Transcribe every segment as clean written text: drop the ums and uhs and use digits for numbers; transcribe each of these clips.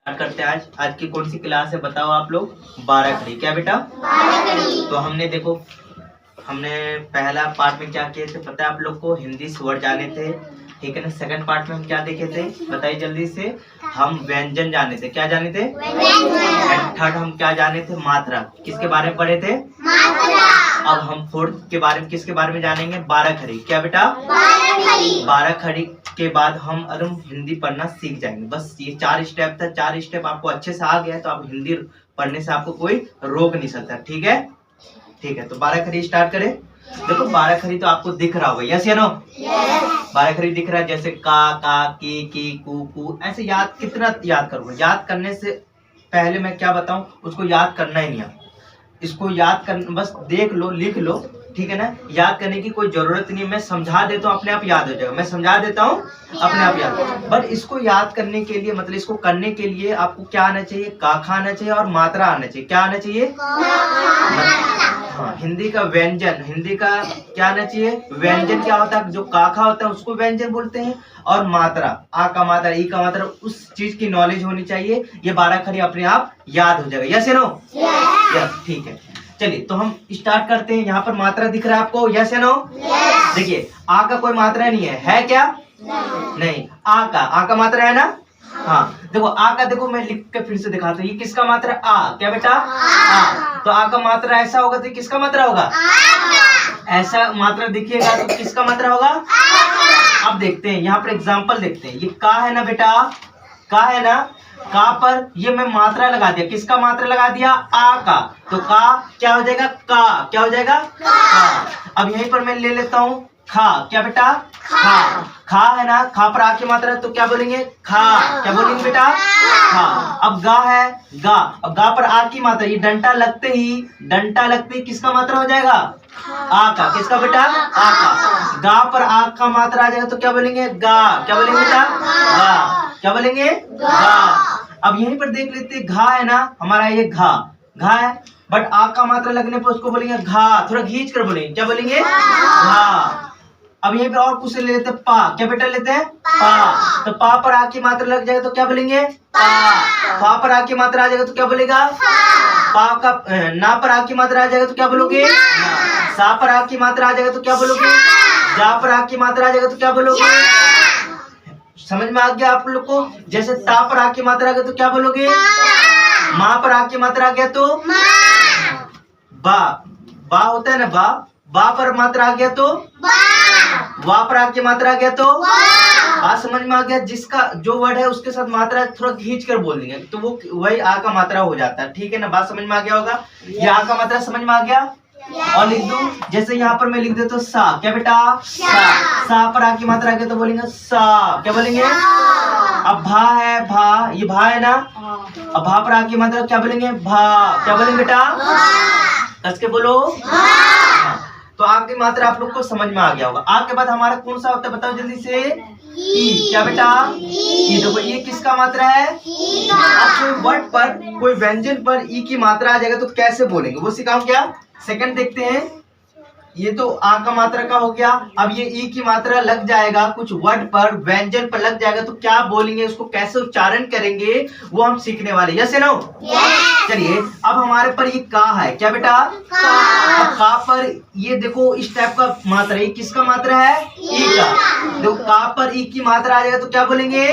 Start करते हैं। आज की कौन सी क्लास है बताओ आप लोग? 12 खड़ी। क्या बेटा? 12 खड़ी। तो हमने देखो, हमने पहला पार्ट में क्या किए थे पता है आप लोग को? हिंदी स्वर जाने थे, ठीक है ना। सेकंड पार्ट में हम क्या देखे थे बताइए जल्दी से? हम व्यंजन जाने थे। क्या जाने थे? व्यंजन। थर्ड हम क्या जाने थे? मात्रा। किसके बारे में पढ़े थे? मात्रा। अब हम फोर्थ के बारे में किसके बारे में जानेंगे? 12 खड़ी। क्या बेटा? 12 खड़ी। 12 खड़ी के बाद हम हिंदी पढ़ना सीख जाएंगे। बस ये 4 स्टेप था। 4 स्टेप आपको अच्छे से आ गया तो आप हिंदी पढ़ने से आपको कोई रोक नहीं सकता। ठीक है, ठीक है। तो 12 खड़ी स्टार्ट करें। देखो 12 खड़ी तो आपको दिख रहा होगा, यस या नो? 12 खड़ी दिख रहा है, जैसे का की कू ऐसे याद कितना याद करूंगा। याद करने से पहले मैं क्या बताऊं, उसको याद करना ही नहीं है। इसको याद कर, बस देख लो, लिख लो, ठीक है ना। याद करने की कोई जरूरत नहीं है। मैं समझा देता हूँ, अपने आप याद हो जाएगा। मैं समझा देता हूँ, अपने आप याद। बट इसको याद करने के लिए, मतलब इसको करने के लिए आपको क्या आना चाहिए? काखा आना चाहिए और मात्रा आना चाहिए। क्या आना चाहिए? हाँ, हिंदी का व्यंजन। हिंदी का क्या आना चाहिए? व्यंजन क्या होता है? जो काखा होता है उसको व्यंजन बोलते हैं। और मात्रा, आ का मात्रा, ई का मात्रा, उस चीज की नॉलेज होनी चाहिए। ये 12 खड़ी अपने आप याद हो जाएगा। यस या नो? यस, ठीक है। चलिए तो हम स्टार्ट करते हैं। यहाँ पर मात्रा दिख रहा है आपको? यस या नो? देखिए आ का कोई मात्रा नहीं है क्या? नहीं। आ का मात्रा है ना? हाँ, देखो आ का, देखो मैं लिख के फिर से दिखाता हूँ। ये किसका मात्रा? आ। क्या बेटा? आ। तो आ का मात्रा ऐसा होगा तो किसका मात्रा होगा? ऐसा मात्रा दिखिएगा तो किसका मात्रा होगा? अब देखते हैं, यहाँ पर एग्जाम्पल देखते हैं। ये का है ना बेटा? का है ना? का पर ये मैं मात्रा लगा दिया। किसका मात्रा लगा दिया? आ का। तो का क्या हो जाएगा? का। क्या हो जाएगा? का। अब यहीं पर मैं ले लेता हूँ खा। क्या बेटा? खा। खा है ना? खा पर आ की मात्रा तो क्या बोलेंगे? खा। क्या बोलेंगे बेटा? खा। अब गा है, गा। अब गा पर आ की मात्रा, ये डंटा लगते ही किसका मात्रा हो जाएगा? आ का। किसका बेटा? आ का। गा पर आ का मात्रा आ जाएगा तो क्या बोलेंगे? गा। क्या बोलेंगे बेटा? गा। क्या बोलेंगे? गा। अब यहीं पर देख लेते हैं, घा है ना हमारा, ये घा। घा है, बट आ का मात्रा लगने पर उसको बोलेंगे घा। थोड़ा खींच कर बोलेंगे। क्या बोलेंगे? घा। अब यहीं पे और कुछ ले लेते हैं, पा। क्या बेटा लेते हैं? पा। तो पा पर आ की मात्रा लग जाएगा तो क्या बोलेंगे? पा। पा पर आ की मात्रा आ जाएगा तो क्या बोलेगा? पा का। ना पर आ की मात्रा आ जाएगा तो क्या बोलोगे? सा पर आ की मात्रा आ जाएगा तो क्या बोलोगे? जा पर आ की मात्रा आ जाएगा तो क्या बोलोगे? समझ में आ गया आप लोग को? जैसे ता पर आ की मात्रा आ गया तो क्या बोलोगे? माँ पर आ की मात्रा आ गया तो बा। बा होता है ना, बा। बा पर मात्रा आ गया तो वा पर आ की मात्रा आ गया तो बात समझ में आ गया? जिसका जो वर्ड है उसके साथ मात्रा थोड़ा खींच कर बोल देंगे तो वो वही आ का मात्रा हो जाता है। ठीक है ना? बात समझ में आ गया होगा? ये आ का मात्रा समझ में आ गया? और लिख दूं, जैसे यहाँ पर मैं लिख देता हूँ सा। क्या बेटा? सा पर आ की मात्रा आ गया तो बोलेंगे सा। क्या बोलेंगे? अब भा है, भा। ये भा है ना? अब भा पर आ की मात्रा क्या बोलेंगे? भा। क्या बोलेंगे बेटा? कस के बोलो। तो आ की मात्रा आप लोग को समझ में आ गया होगा। आ के बाद हमारा कौन सा होता है बताओ जल्दी से? ई। क्या बेटा? ई। देखो ये किसका मात्रा है? अब कोई वर्ड पर, कोई व्यंजन पर ई की मात्रा आ जाएगा तो कैसे बोलेंगे वो सिखाऊं क्या? सेकंड देखते हैं। ये तो आ का मात्रा का हो गया। अब ये ई की मात्रा लग जाएगा कुछ वर्ड पर, व्यंजन पर लग जाएगा तो क्या बोलेंगे, उसको कैसे उच्चारण करेंगे वो हम सीखने वाले। यस या नो? चलिए अब हमारे पर ये का है। क्या बेटा? अब का पर ये देखो इस टाइप का मात्रा, ये किसका मात्रा है? ई का। देखो का पर ई की मात्रा आ जाएगा तो क्या बोलेंगे?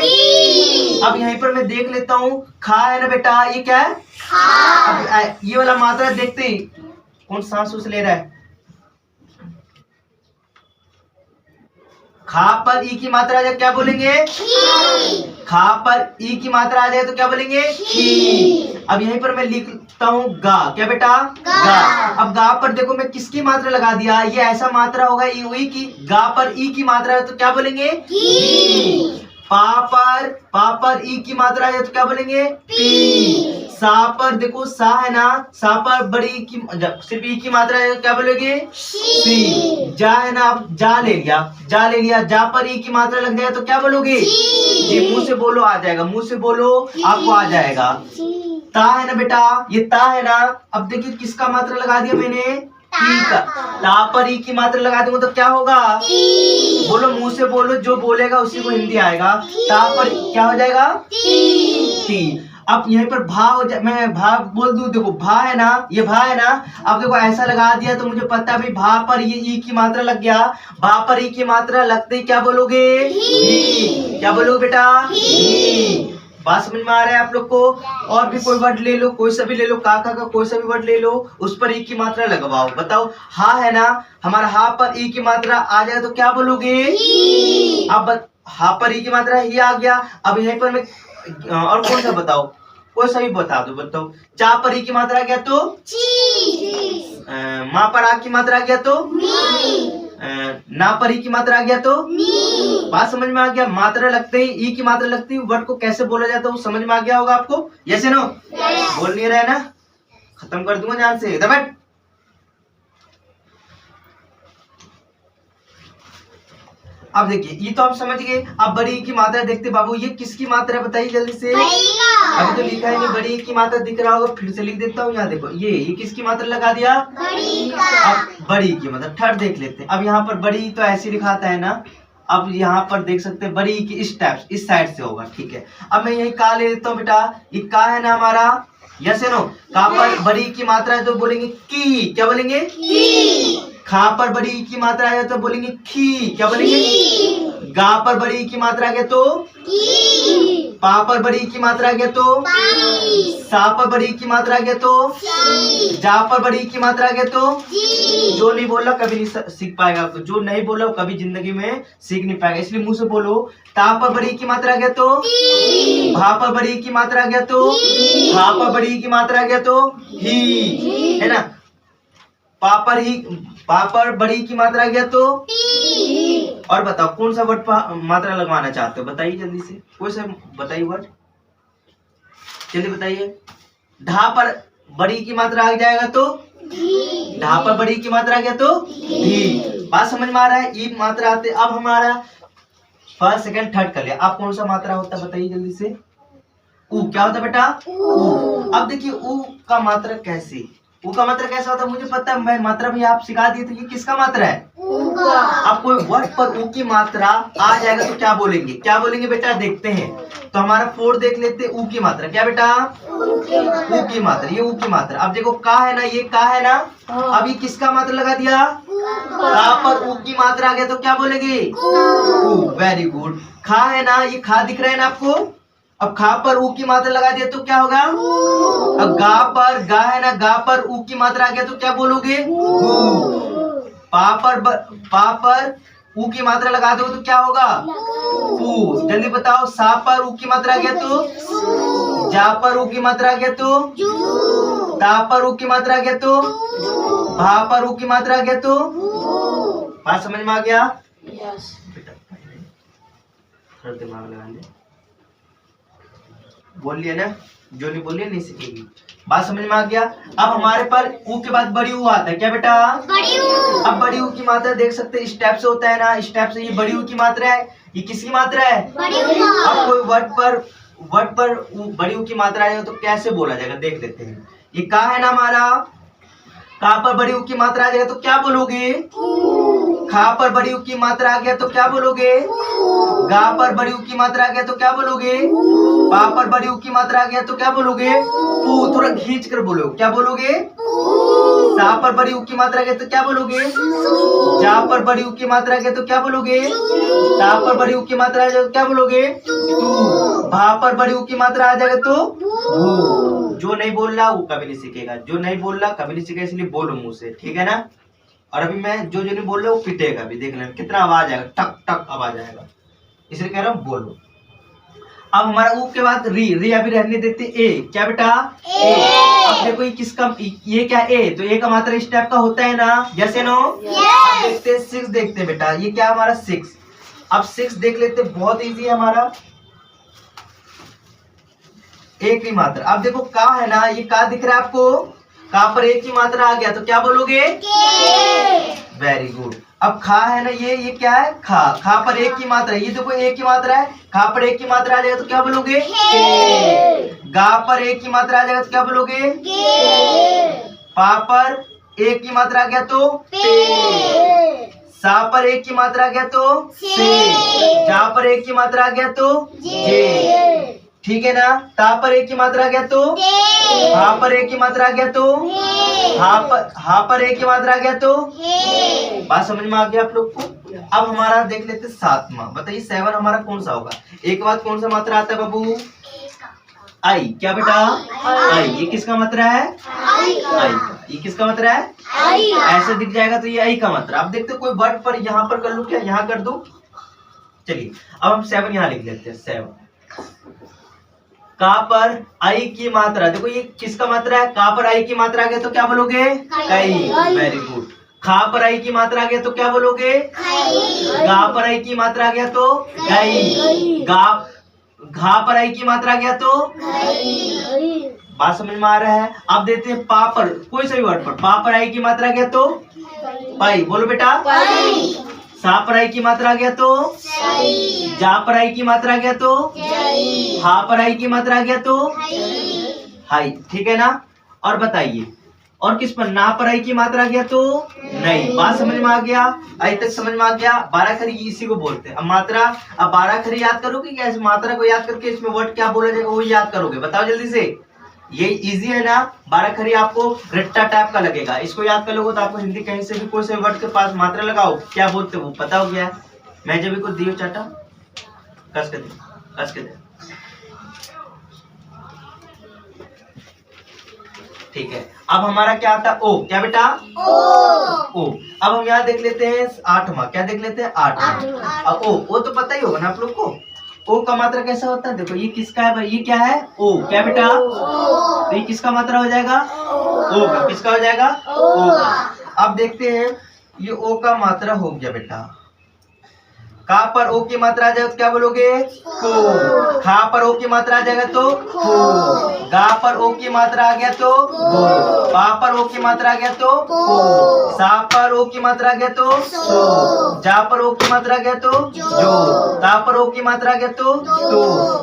अब यहीं पर मैं देख लेता हूँ, खा है ना बेटा? ये क्या है? अब ये वाला मात्रा देखते ही कौन सांस उस ले रहा है? खा पर ई की मात्रा आ जाए क्या बोलेंगे? खा पर ई की मात्रा आ जाए तो क्या बोलेंगे? खी। अब यहीं पर मैं लिखता हूँ गा। क्या बेटा? गा। अब गा पर देखो मैं किसकी मात्रा लगा दिया, ये ऐसा मात्रा होगा ई की। गा पर ई की मात्रा है तो क्या बोलेंगे? पा पर ई की मात्रा है तो क्या बोलेंगे? पी। सा पर देखो सा है ना, सा पर बड़ी की सिर्फ ई की मात्रा है तो क्या बोलेंगे? सी। जा है ना, अब जा ले लिया। जा पर ई की मात्रा लग जाएगा तो क्या बोलोगे? जी। मुंह से बोलो, आ जाएगा। मुंह से बोलो, आपको आ जाएगा। ता है ना बेटा? ये ता है ना? अब देखिए किसका मात्रा लगा दिया मैंने? टी का। ता पर ई की मात्रा लगा दूंगा तो क्या होगा? बोलो, मुंह से बोलो, जो बोलेगा उसी को हिंदी आएगा। ता पर क्या हो जाएगा? टी। अब यहीं पर भा हो जाए, मैं भा बोल दूं, देखो भा है ना, ये भा है ना, अब देखो ऐसा लगा दिया तो मुझे पता है भाई भा पर ये ई की मात्रा लग गया, भा पर ई की मात्रा लगते ही क्या बोलोगे? ही। क्या बोलोगे बेटा? ही। बात समझ में आ रहा है आप लोग को? और भी कोई वर्ड ले लो, कोई सा भी ले लो, काका का कोई सा भी वर्ड ले लो, उस पर ई की मात्रा लगवाओ। बताओ, हा है ना, हमारा हा पर ई की मात्रा आ जाए तो क्या बोलोगे? अब हा पर ई की मात्रा ही आ गया। अब यहीं पर मैं और कौन सा बताओ, कोई सा भी बता दो। बताओ, चा पर ई की मात्रा आ गया तो माँ पर आ की मात्रा आ गया तो ना पर ई की मात्रा आ गया तो बात समझ में आ गया? मात्रा लगते ही, ई की मात्रा लगती है, वर्ड को कैसे बोला जाता है वो समझ में आ गया होगा आपको? Yes no? बोल नहीं रहे ना? खत्म कर दूंगा ध्यान से, इधर बैठ। अब देखिए, ये तो आप समझ गए। अब बड़ी की मात्रा देखते बाबू, ये किसकी मात्रा है बताइए जल्दी से। अभी तो लिखा है नहीं, बड़ी की मात्रा दिख रहा होगा, फिर से लिख देता हूँ। यहाँ देखो, ये किसकी मात्रा लगा दिया? अब बड़ी की मतलब थर्ड देख लेते हैं। अब यहाँ पर बड़ी तो ऐसे लिखाता है ना, अब यहाँ पर देख सकते हैं बड़ी की इस टाइप, इस साइड से होगा, ठीक है। अब मैं यही का ले लेता हूँ बेटा, ये का है ना हमारा, यस नो? का पर बड़ी की मात्रा है तो बोलेंगे की, क्या बोलेंगे? खा पर बड़ी की मात्रा है तो बोलेंगे खी, क्या बोलेंगे? गा पर बड़ी की मात्रा है तो पा पर बड़ी की मात्रा है तो सा पर बड़ी की मात्रा है तो जा पर बड़ी की मात्रा है तो जो नहीं बोला कभी नहीं सीख पाएगा, जो नहीं बोला कभी जिंदगी में सीख नहीं पाएगा, इसलिए मुंह से बोलो। ता पर बड़ी की मात्रा है तो भा पर बड़ी की मात्रा है तो हा पर बड़ी की मात्रा है तो ही, है ना? पापर बड़ी की मात्रा गया तो और बताओ कौन सा वर्ड मात्रा लगवाना चाहते हो? बताइए जल्दी से, कोई सा बताइए वर्ड, जल्दी बताइए। ढा पर बड़ी की मात्रा आ जाएगा तो ढा पर बड़ी की मात्रा आ गया तो धी। बात समझ में आ रहा है? ई मात्रा आते। अब हमारा फर्स्ट सेकंड थर्ड कर लिया, अब कौन सा मात्रा होता है बताइए जल्दी से। ऊ। क्या होता है बेटा? ऊ। अब देखिए ऊ का मात्रा कैसे, ऊ का मात्रा कैसा होता है मुझे पता है, मैं मात्रा भी आप सिखा दिए थे। ये किसका मात्रा है? अब कोई वर्ड पर ऊ की मात्रा आ जाएगा तो क्या बोलेंगे? क्या बोलेंगे बेटा? देखते हैं। तो हमारा 4 देख लेते हैं, ऊ की मात्रा। क्या बेटा? ऊ की मात्रा, ये ऊ की मात्रा। अब देखो का है ना, ये का है ना, अब ये किसका मात्रा लगा दिया? का पर ऊ की मात्रा आ गया तो क्या बोलेंगे? Very good. खा है ना, ये खा दिख रहा है ना आपको, अब खा पर ऊ की मात्रा लगा दिया तो क्या होगा? अब गा पर गा है ना, गा पर ऊ की मात्रा आ गया तो क्या बोलोगे? पा पर ऊ की मात्रा लगा दो तो क्या होगा? पू। जल्दी बताओ, सा पर ऊ की मात्रा आ गया तो जा पर ऊ की मात्रा आ गया तो ता पर ऊ की मात्रा आ गया तो भा पर ऊ की मात्रा आ गया तो बात समझ में आ गया? यस। थोड़ा दिमाग लगा ले, बोल लिया ना, जो नहीं बोलिए नहीं सीखेगी। बात समझ में आ गया? अब हमारे पर ऊ के बाद बड़ी ऊ आता है। क्या बेटा? बड़ी ऊ। अब बड़ी ऊ की मात्रा देख सकते हैं, इस टाइप से होता है ना, इस टाइप से। ये बड़ी ऊ की मात्रा है, ये किसकी मात्रा है? बड़ी ऊ। अब कोई वर्ड पर बड़ी ऊ की मात्रा है तो कैसे बोला जाएगा देख लेते हैं। ये का है ना हमारा, का पर बड़ी ऊ की मात्रा आ जाएगा तो क्या बोलोगे? खा पर बड़ी ऊ की मात्रा आ गया तो क्या बोलोगे? गा पर बड़ी ऊ की मात्रा आ गया तो क्या बोलोगे? पा पर बड़ी ऊ की मात्रा आ गया तो क्या बोलोगे? पू। थोड़ा खींच कर बोलो, क्या बोलोगे? सा पर बड़ी ऊ की मात्रा आ गया तो क्या बोलोगे? जा पर बड़ी ऊ की मात्रा आ गया तो क्या बोलोगे? ता पर बड़ी ऊ की मात्रा आ जाएगा तो क्या बोलोगे? भा पर बड़ी ऊ की मात्रा आ जाएगा तो भू। जो नहीं बोल रहा वो कभी नहीं सीखेगा, जो नहीं बोल रहा कभी नहीं सीखेगा, इसलिए बोलो मुंह से, ठीक है ना? और अभी मैं जो नहीं बोल रहा वो पिटेगा भी, देख लेना कितना आवाज आएगा, टक टक आवाज आएगा, इसलिए कह रहा हूँ बोलो। अब हमारा ऊ के बाद री अभी रहने देते ए। क्या बेटा? ए। अब देखो ये किसका, ये क्या? ए। तो ए का मात्रा इस टाइप का होता है ना, यस नो? अब देखते 6 देखते बेटा, ये क्या हमारा 6। अब 6 देख लेते, बहुत इजी है हमारा, एक ही मात्रा। अब देखो का है ना, ये का दिख रहा है आपको, का पर एक ही मात्रा आ गया तो क्या बोलोगे? Very good. अब खा है ना, ये क्या है? खा पर एक की मात्रा, ये देखो एक की मात्रा है, खा पर एक की मात्रा आ जाएगा तो क्या बोलोगे? गा पर एक की मात्रा आ जाएगा तो क्या बोलोगे? पा पर एक की मात्रा आ गया तो सा पर एक की मात्रा आ गया तो से, जा पर एक की मात्रा आ गया तो जे। ठीक है ना। ता पर एक की मात्रा आ गया तो हा पर एक की मात्रा आ गया तो हा पर एक की मात्रा आ गया तो बात समझ में आ गया आप लोग को। अब हमारा देख लेते सातवां, बताइए 7 हमारा कौन सा होगा। एक के बाद कौन सा मात्रा आता है बाबू, आई। क्या बेटा, आई। ये किसका मात्रा है, आई का। ये किसका मात्रा है, आई। ऐसे दिख जाएगा तो ये आई का मात्रा। अब देखते कोई वर्ड पर यहाँ पर कर लूं क्या, यहाँ कर दूं। चलिए अब हम 7 यहाँ लिख लेते हैं। 7 का पर आई की मात्रा, देखो ये किसका मात्रा है, का पर आई की मात्रा आ गया तो क्या बोलोगे, कई। Very good. खा पर आई की मात्रा आ गया तो क्या बोलोगे, गा पर आई की मात्रा आ गया तो गई। घा पर आई की मात्रा आ गया तो बात समझ में आ रहा है। अब देते हैं पा पर, कोई सा भी वर्ड पर पा पर आई की मात्रा आ गया तो पाई। बोलो बेटा, सा पर आई की मात्रा आ गया तो जा पर आई की मात्रा आ गया तो हा पर आई की मात्रा आ गया तो हाई। ठीक है ना। और बताइए और किस पर, ना पर आई की मात्रा आ गया तो नहीं। बात समझ में आ गया, आज तक समझ में आ गया। 12 खरी इसी को बोलते हैं। अब मात्रा, अब 12 खरी याद करोगे क्या, इस मात्रा को याद करके इसमें वर्ड क्या बोला जाएगा वो याद करोगे, बताओ जल्दी से। ये इजी है ना। 12 खरी आपको रट्टा टाइप का लगेगा, इसको याद कर लोगे तो आपको हिंदी कहीं से भी कोई से वर्ड के पास मात्रा लगाओ क्या बोलते हो पता हो गया। मैं जब भी कुछ दियो चाटा कस के दे, कस के दे। ठीक है। अब हमारा क्या आता है, ओ। क्या बेटा, ओ। अब हम यहाँ देख लेते हैं 8वां। क्या देख लेते हैं, 8वां। अब ओ तो पता ही होगा ना आप लोग को। ओ का मात्रा कैसा होता है, देखो ये किसका है भाई, ये क्या है, ओ। क्या बेटा, तो ये किसका मात्रा हो जाएगा, ओ का। किसका हो जाएगा, ओ का। अब देखते हैं ये ओ का मात्रा हो गया बेटा। का पर ओ की मात्रा आ जाएगा तो क्या बोलोगे, को। खा पर ओ की मात्रा आ जाएगा तो को। गा पर ओ की मात्रा आ गया तो गो। पा पर ओ की मात्रा आ गया तो को। सा पर ओ की मात्रा आ गया तो सो। जा पर ओ की मात्रा आ गया तो जो। ता पर ओ की मात्रा आ गया तो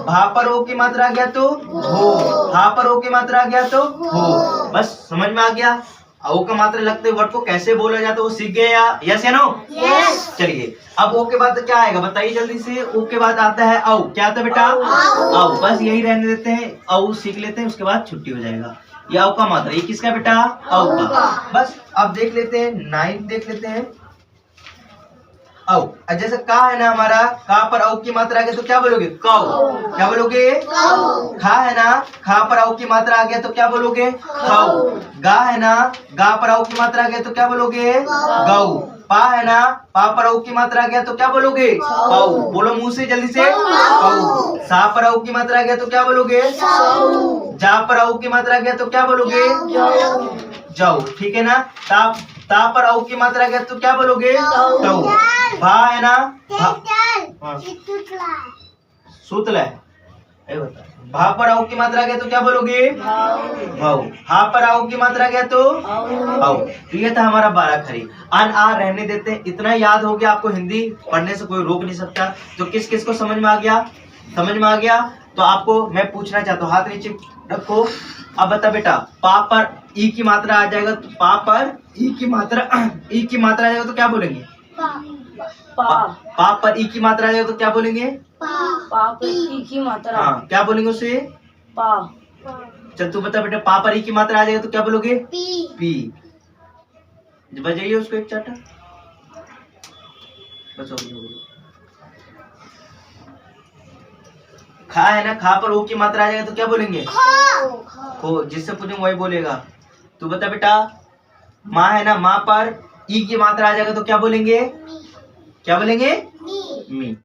भा पर ओ की मात्रा आ गया तो भो। हा पर ओ की मात्रा आ गया तो हो। बस समझ में आ गया। ओ का मात्रा लगते वर्ड को कैसे बोला जाता है वो सीख गए या यस या नो। यस। चलिए अब ओ के बाद क्या आएगा बताइए जल्दी से। ओ के बाद आता है औ। क्या आता है बेटा, औ। बस यही रहने देते हैं, औ सीख लेते हैं उसके बाद छुट्टी हो जाएगा। ये औ का मात्रा, ये किसका बेटा, औ का। बस अब देख लेते हैं 9 देख लेते हैं। औ जैसे का है ना हमारा, का पर औ की मात्रा आ गया तो क्या बोलोगे, कौ। क्या बोलोगे, खा है ना, खा पर औ की मात्रा आ गया तो क्या बोलोगे, खाओ। गा है ना, गा पर औ की मात्रा आ गया तो क्या बोलोगे, गौ। पा है ना, पा पर औ की मात्रा आ गया तो क्या बोलोगे, पाऊ। बोलो मुंह से जल्दी से, पाऊ। सा पर औ की मात्रा आ गया तो क्या बोलोगे, जा पर औ की मात्रा आ गया तो क्या बोलोगे, जाओ। ठीक है ना। ता पर औ की मात्रा आ गया तो क्या बोलोगे, तौ। भा है ना, सूतल है, भा पर औ की मात्रा आ गया तो क्या बोलोगे, भाऊ। हा पर औ की मात्रा आ गया तो औ। तो ये था हमारा 12 खरी। अन आ रहने देते हैं। इतना याद हो गया आपको, हिंदी पढ़ने से कोई रोक नहीं सकता। तो किस किस को समझ में आ गया, समझ में आ गया। तो आपको मैं पूछना चाहता हूँ, हाथ नीचे रखो। अब बता बेटा, पा पर ई की मात्रा आ जाएगा तो पा पर ई की मात्रा आ जाएगा तो क्या बोलेंगे, पा पर ई की मात्रा आ जाएगा तो क्या बोलेंगे, पा पर ई की मात्रा। हाँ क्या बोलेंगे उसे, पा। चल तू बता बेटा, पा पर ई की मात्रा आ जाएगा तो क्या बोलोगे, पी। बजाइए उसको एक चाटा। बस खा है ना, खा पर ओ की मात्रा आ जाएगा तो क्या बोलेंगे, खो। जिससे पूछेंगे वही बोलेगा। तू बता बेटा, माँ है ना, माँ पर ई की मात्रा आ जाएगा तो क्या बोलेंगे, क्या बोलेंगे, मी।